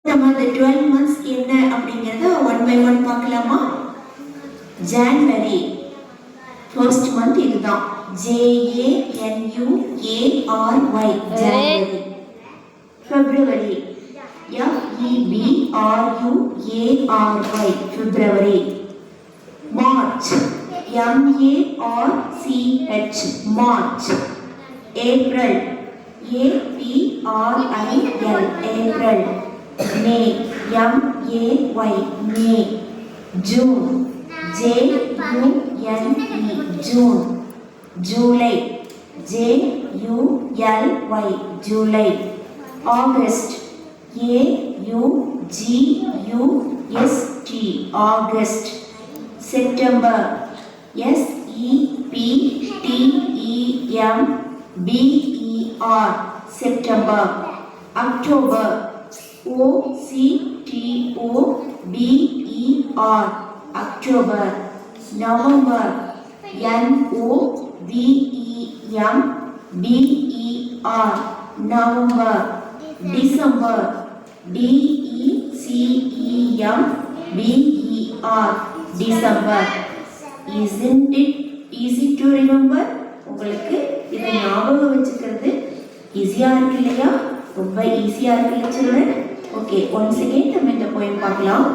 நம்ம the 12 months என்ன அப்படிங்கறத one by one பார்க்கலாமா? January first month இதுதான். January January. February February February. March March March. April April. May May. June June. July July. August August. September September. September. October October. November November. December December. Isn't it easy to remember? உங்களுக்கு இதை ஞாபகம் வச்சுக்கிறது ஈஸியா இருக்கு இல்லையா? ரொம்ப ஈஸியா இருக்கு children. Okay, once again நம்ம இந்த poem பார்க்கலாம்.